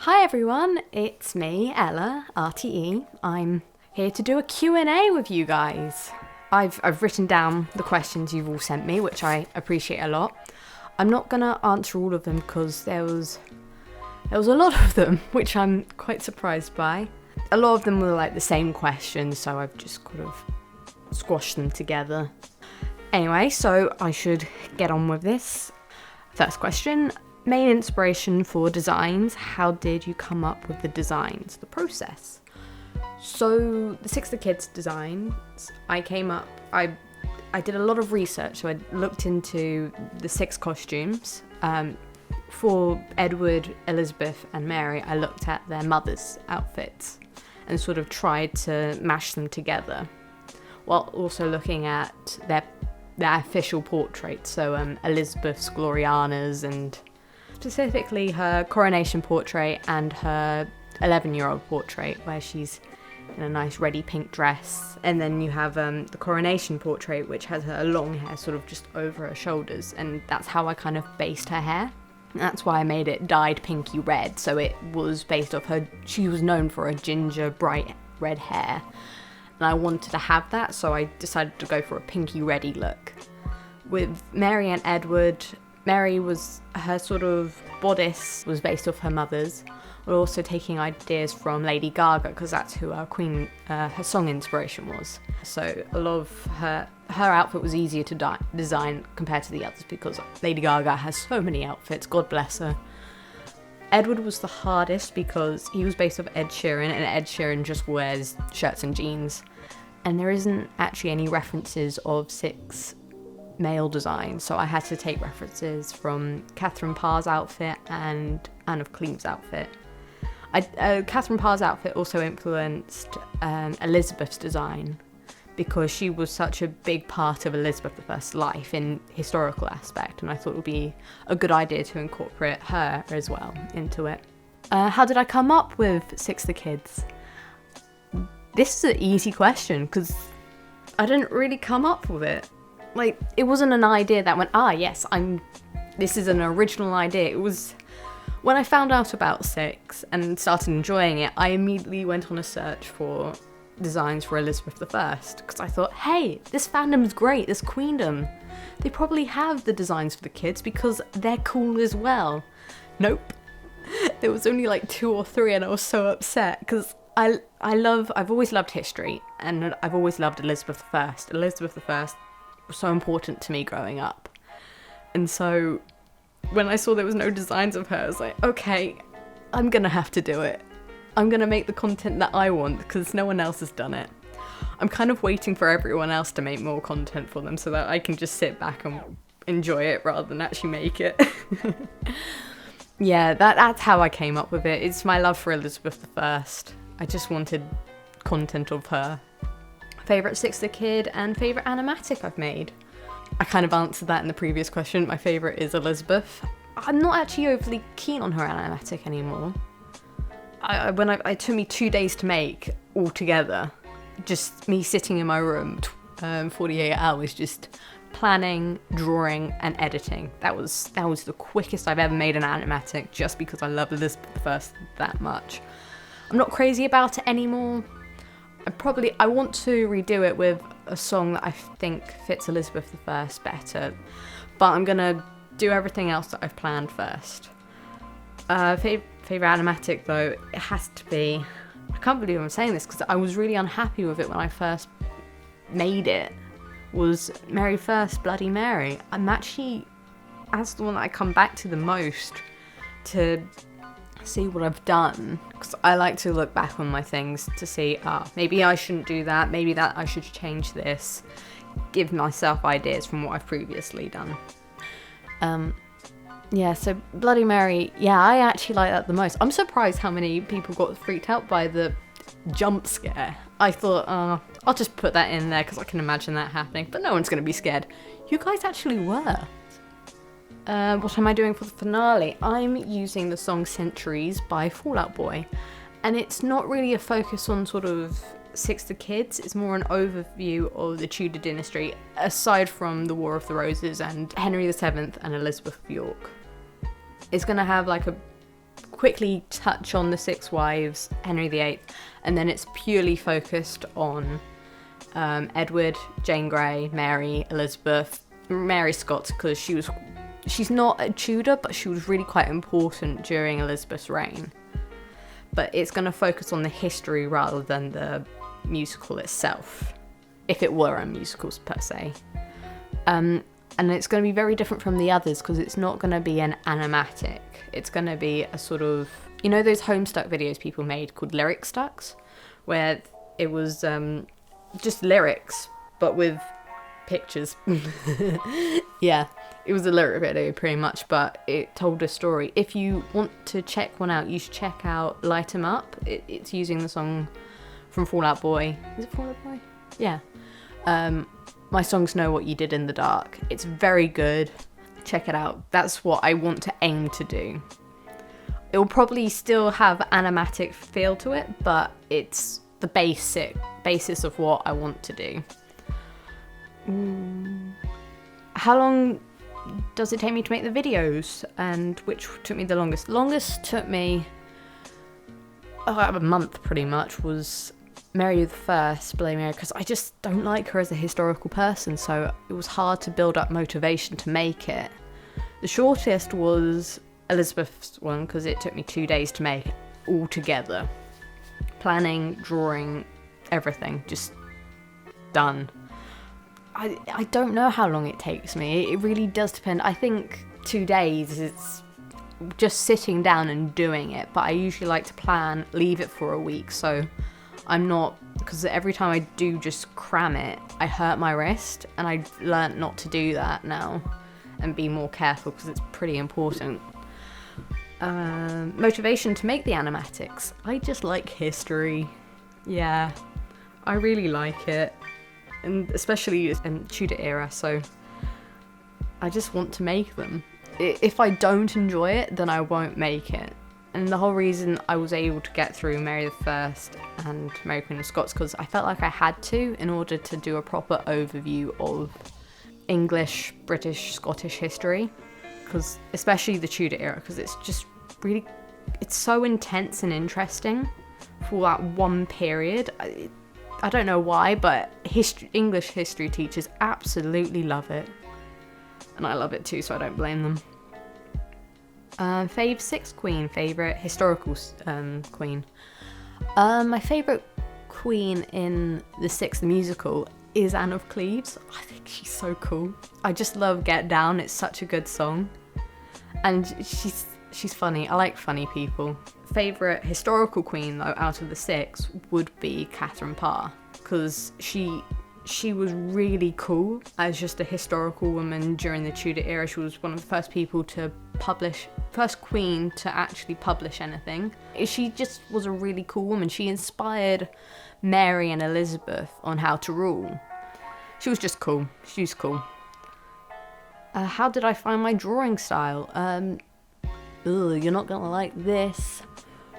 Hi everyone, it's me, Ella, Arty-E. I'm here to do a Q&A with you guys. I've written down the questions you've all sent me, which I appreciate a lot. I'm not gonna answer all of them because there was a lot of them, which I'm quite surprised by. A lot of them were like the same questions, so I've just kind of squashed them together. Anyway, so I should get on with this. First question. Main inspiration for designs. How did you come up with the designs, the process? So the Six the Kids designs, I did a lot of research. So I looked into the 6 costumes. For Edward, Elizabeth and Mary, I looked at their mothers' outfits and sort of tried to mash them together, while also looking at their official portraits. So Elizabeth's Gloriana's, and specifically her coronation portrait and her 11-year-old portrait where she's in a nice reddy pink dress. And then you have the coronation portrait, which has her long hair sort of just over her shoulders, and that's how I kind of based her hair. That's why I made it dyed pinky red, so it was based off her. She was known for her ginger bright red hair, and I wanted to have that, so I decided to go for a pinky reddy look. With Mary and Edward, Mary was, her sort of bodice was based off her mother's. We're also taking ideas from Lady Gaga, because that's who our queen, her song inspiration was. So a lot of her outfit was easier to design compared to the others, because Lady Gaga has so many outfits, God bless her. Edward was the hardest because he was based off Ed Sheeran, and Ed Sheeran just wears shirts and jeans. And there isn't actually any references of 6 male designs, so I had to take references from Catherine Parr's outfit and Anne of Cleves' outfit. Catherine Parr's outfit also influenced Elizabeth's design, because she was such a big part of Elizabeth I's life in historical aspect, and I thought it would be a good idea to incorporate her as well into it. How did I come up with Six the Kids? This is an easy question, because I didn't really come up with it. Like, it wasn't an idea that went, yes, this is an original idea. It was, when I found out about 6 and started enjoying it, I immediately went on a search for designs for Elizabeth I, because I thought, hey, this fandom's great, this queendom. They probably have the designs for the kids because they're cool as well. Nope. There was only like 2 or 3, and I was so upset because I've always loved history, and I've always loved Elizabeth I. Elizabeth I was so important to me growing up. And so when I saw there was no designs of her, I was like, okay, I'm gonna have to do it. I'm gonna make the content that I want because no one else has done it. I'm kind of waiting for everyone else to make more content for them so that I can just sit back and enjoy it rather than actually make it. Yeah, that's how I came up with it. It's my love for Elizabeth I. I just wanted content of her. Favourite Six the Kid and favourite animatic I've made. I kind of answered that in the previous question. My favourite is Elizabeth. I'm not actually overly keen on her animatic anymore. It took me 2 days to make altogether. Just me sitting in my room, 48 hours, just planning, drawing and editing. That was the quickest I've ever made an animatic, just because I love Elizabeth I that much. I'm not crazy about it anymore. I want to redo it with a song that I think fits Elizabeth I better, but I'm gonna do everything else that I've planned first. Favourite animatic though, it has to be, I can't believe I'm saying this because I was really unhappy with it when I first made it, was Mary First, Bloody Mary. That's the one that I come back to the most to see what I've done, because I like to look back on my things to see, maybe I shouldn't do that, maybe that I should change this, give myself ideas from what I've previously done. Yeah, so Bloody Mary, yeah, I actually like that the most. I'm surprised how many people got freaked out by the jump scare. I thought, I'll just put that in there because I can imagine that happening, but no one's going to be scared. You guys actually were. What am I doing for the finale? I'm using the song Centuries by Fall Out Boy, and it's not really a focus on sort of Six the Kids, it's more an overview of the Tudor dynasty, aside from the War of the Roses and Henry VII and Elizabeth of York. It's going to have like a quickly touch on the six wives, Henry VIII, and then it's purely focused on Edward, Jane Grey, Mary, Elizabeth, Mary Scots, because she's not a Tudor, but she was really quite important during Elizabeth's reign. But it's going to focus on the history rather than the musical itself, if it were a musical per se. And it's going to be very different from the others because it's not going to be an animatic. It's going to be a sort of, you know those Homestuck videos people made called Lyric Stucks, where it was just lyrics but with pictures. Yeah, it was a lyric video pretty much, but it told a story. If you want to check one out, you should check out Light 'Em Up. It's using the song from Fall Out Boy. Is it Fall Out Boy? Yeah. My Songs Know What You Did in the Dark. It's very good. Check it out. That's what I want to aim to do. It will probably still have animatic feel to it, but it's the basis of what I want to do. How long does it take me to make the videos? And which took me the longest? Longest took me a month pretty much, was Mary the First, Bloody Mary, because I just don't like her as a historical person, so it was hard to build up motivation to make it. The shortest was Elizabeth's one, because it took me 2 days to make all together. Planning, drawing, everything, just done. I don't know how long it takes me. It really does depend. I think 2 days is just sitting down and doing it, but I usually like to plan, leave it for a week, so I'm not, because every time I do just cram it, I hurt my wrist, and I've learnt not to do that now and be more careful because it's pretty important. Motivation to make the animatics. I just like history. Yeah, I really like it. And especially in Tudor era, so I just want to make them. If I don't enjoy it, then I won't make it. And the whole reason I was able to get through Mary I and Mary Queen of Scots, because I felt like I had to in order to do a proper overview of English, British, Scottish history, because especially the Tudor era, because it's just really, it's so intense and interesting for that one period. I don't know why, but English history teachers absolutely love it. And I love it too, so I don't blame them. Fave sixth queen, favourite historical queen. My favourite queen in the Sixth musical is Anne of Cleves. I think she's so cool. I just love Get Down, it's such a good song. And she's funny, I like funny people. Favourite historical queen though out of the six would be Catherine Parr, because she was really cool as just a historical woman during the Tudor era. She was one of the first people to first queen to actually publish anything. She just was a really cool woman. She inspired Mary and Elizabeth on how to rule. She was just cool. She's cool. How did I find my drawing style? You're not gonna like this.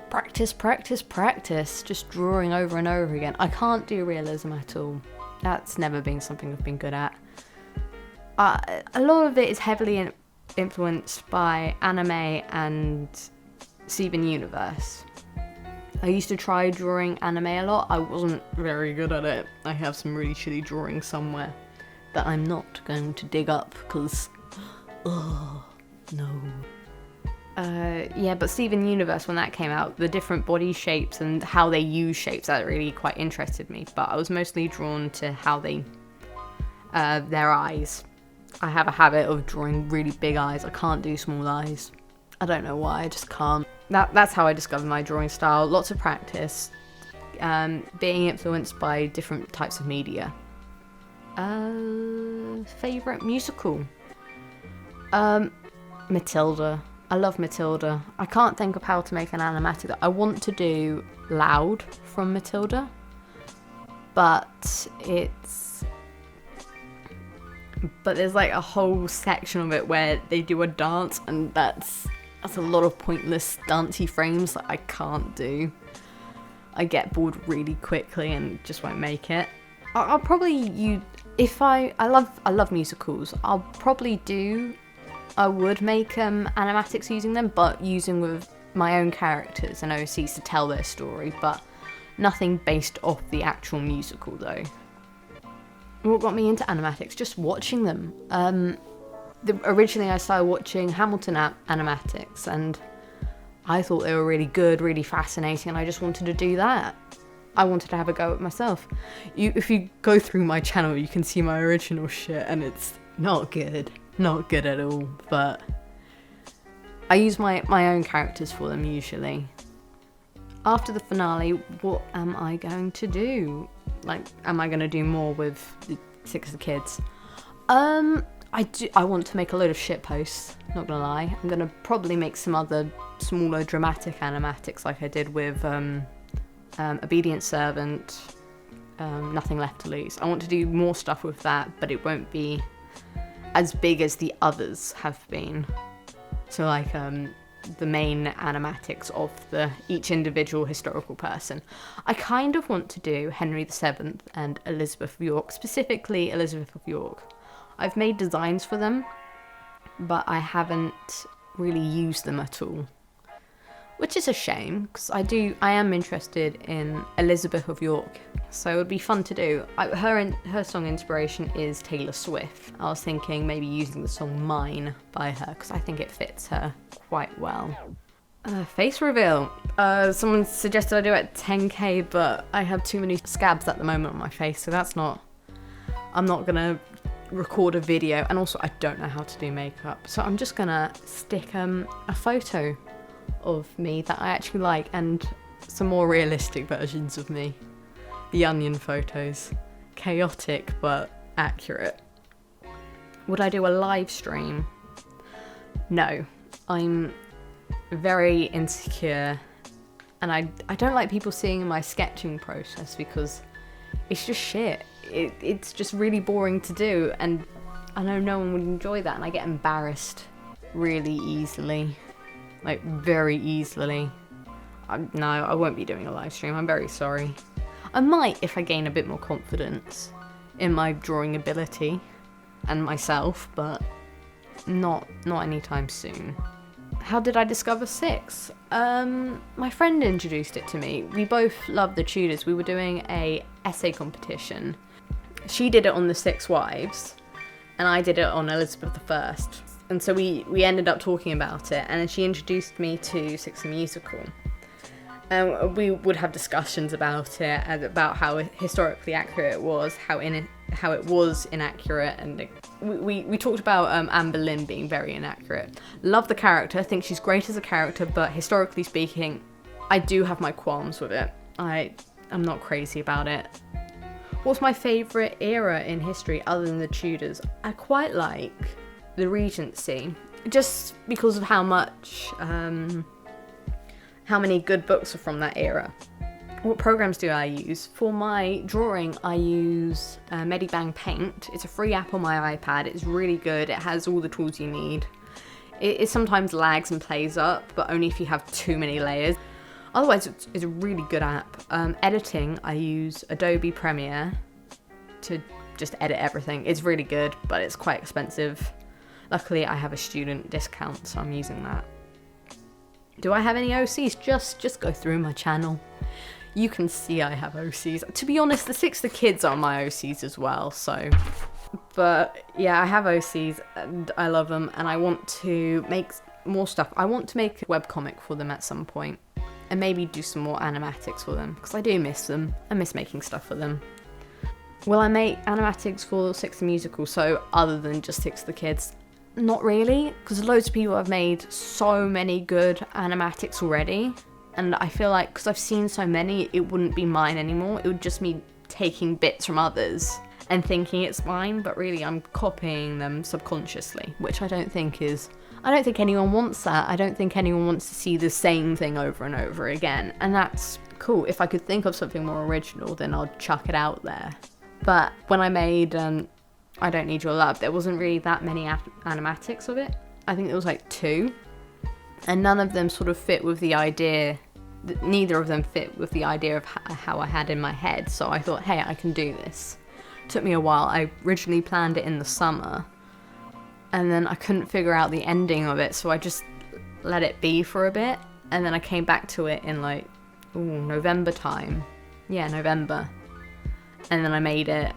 Practice, practice, practice. Just drawing over and over again. I can't do realism at all. That's never been something I've been good at. A lot of it is heavily influenced by anime and Steven Universe. I used to try drawing anime a lot. I wasn't very good at it. I have some really shitty drawings somewhere that I'm not going to dig up because, oh, no. Yeah, but Steven Universe, when that came out, the different body shapes and how they use shapes, that really quite interested me. But I was mostly drawn to how they, their eyes. I have a habit of drawing really big eyes. I can't do small eyes. I don't know why, I just can't. That's how I discovered my drawing style. Lots of practice, being influenced by different types of media. Favourite musical? Matilda. I love Matilda. I can't think of how to make an animatic. I want to do Loud from Matilda, but there's like a whole section of it where they do a dance, and that's a lot of pointless dancey frames that I can't do. I get bored really quickly and just won't make it. I'll probably I love musicals. I would make animatics using them, but using with my own characters and OCs to tell their story, but nothing based off the actual musical though. What got me into animatics? Just watching them. Originally I started watching Hamilton animatics, and I thought they were really good, really fascinating, and I just wanted to do that. I wanted to have a go at myself. If you go through my channel, you can see my original shit, and it's not good at all, but I use my own characters for them usually. After the finale, what am I going to do? Like, am I going to do more with the 6 of the kids? I want to make a load of shit posts, not gonna lie. I'm gonna probably make some other smaller dramatic animatics like I did with Obedient Servant, Nothing Left to Lose. I want to do more stuff with that, but it won't be as big as the others have been. So like the main animatics of each individual historical person. I kind of want to do Henry VII and Elizabeth of York, specifically Elizabeth of York. I've made designs for them, but I haven't really used them at all, which is a shame, because I am interested in Elizabeth of York, so it would be fun to do. Her song inspiration is Taylor Swift. I was thinking maybe using the song Mine by her, because I think it fits her quite well. Face reveal. Someone suggested I do it at 10k, but I have too many scabs at the moment on my face, so I'm not gonna record a video, and also I don't know how to do makeup, so I'm just gonna stick a photo of me that I actually like and some more realistic versions of me. The onion photos. Chaotic but accurate. Would I do a live stream? No. I'm very insecure, and I don't like people seeing my sketching process because it's just shit. It's just really boring to do, and I know no one would enjoy that, and I get embarrassed really easily. Like, very easily. No, I won't be doing a live stream, I'm very sorry. I might if I gain a bit more confidence in my drawing ability and myself, but not anytime soon. How did I discover 6? My friend introduced it to me. We both love the Tudors. We were doing a essay competition. She did it on the 6 Wives, and I did it on Elizabeth I. And so we ended up talking about it, and then she introduced me to 6 the Musical. And we would have discussions about it, and about how historically accurate it was, how it was inaccurate, and we talked about Anne Boleyn being very inaccurate. Love the character, think she's great as a character, but historically speaking, I do have my qualms with it. I'm not crazy about it. What's my favourite era in history other than the Tudors? I quite like the Regency, just because of how many good books are from that era. What programs do I use? For my drawing, I use Medibang Paint. It's a free app on my iPad. It's really good. It has all the tools you need. It sometimes lags and plays up, but only if you have too many layers. Otherwise, it's a really good app. Editing, I use Adobe Premiere to just edit everything. It's really good, but it's quite expensive. Luckily, I have a student discount, so I'm using that. Do I have any OCs? Just go through my channel. You can see I have OCs. To be honest, the 6 the kids are my OCs as well, so. But yeah, I have OCs and I love them, and I want to make more stuff. I want to make a webcomic for them at some point, and maybe do some more animatics for them, because I do miss them. I miss making stuff for them. Will I make animatics for 6 the Musical, so other than just 6 the kids? Not really, because loads of people have made so many good animatics already, and I feel like because I've seen so many, it wouldn't be mine anymore. It would just be taking bits from others and thinking it's mine, but really I'm copying them subconsciously, which I don't think anyone wants that. I don't think anyone wants to see the same thing over and over again, and that's cool. If I could think of something more original, then I'll chuck it out there. But when I made I Don't Need Your Love, there wasn't really that many animatics of it. I think there was like 2, and none of them sort of fit with the idea. Neither of them fit with the idea of how I had in my head, so I thought, hey, I can do this. It took me a while. I originally planned it in the summer, and then I couldn't figure out the ending of it, so I just let it be for a bit, And then I came back to it in like, November time. Yeah, November. And then I made it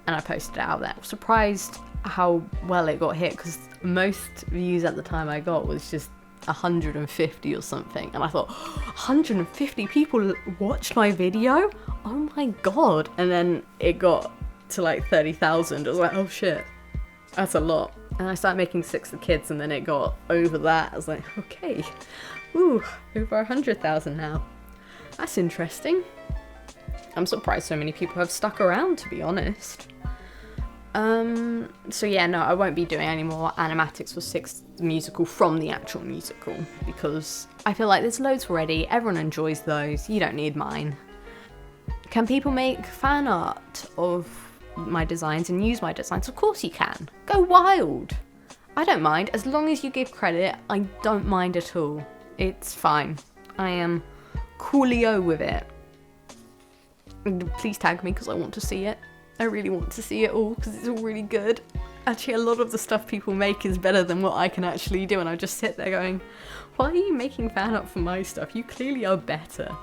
and I posted it out there. I was surprised how well it got hit, because most views at the time I got was just 150 or something. And I thought, 150 people watched my video? Oh my god. And then it got to like 30,000. I was like, oh shit, that's a lot. And I started making 6 of the kids, and then it got over that. I was like, okay, ooh, over 100,000 now. That's interesting. I'm surprised so many people have stuck around, to be honest. So yeah, no, I won't be doing any more animatics for 6 musical from the actual musical, because I feel like there's loads already. Everyone enjoys those. You don't need mine. Can people make fan art of my designs and use my designs? Of course you can. Go wild. I don't mind. As long as you give credit, I don't mind at all. It's fine. I am coolio with it. And please tag me, because I want to see it. I really want to see it all, because it's all really good. Actually, a lot of the stuff people make is better than what I can actually do, and I just sit there going, why are you making fan art for my stuff? You clearly are better.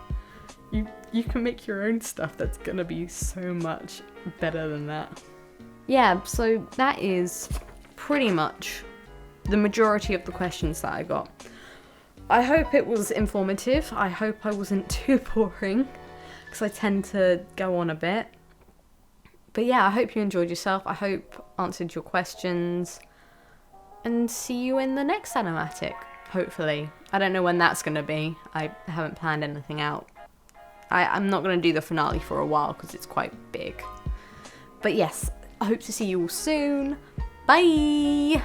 You can make your own stuff that's gonna be so much better than that. Yeah, so that is pretty much the majority of the questions that I got. I hope it was informative. I hope I wasn't too boring, because I tend to go on a bit. But yeah, I hope you enjoyed yourself. I hope I answered your questions. And see you in the next animatic, hopefully. I don't know when that's going to be. I haven't planned anything out. I'm not going to do the finale for a while, because it's quite big. But yes, I hope to see you all soon. Bye!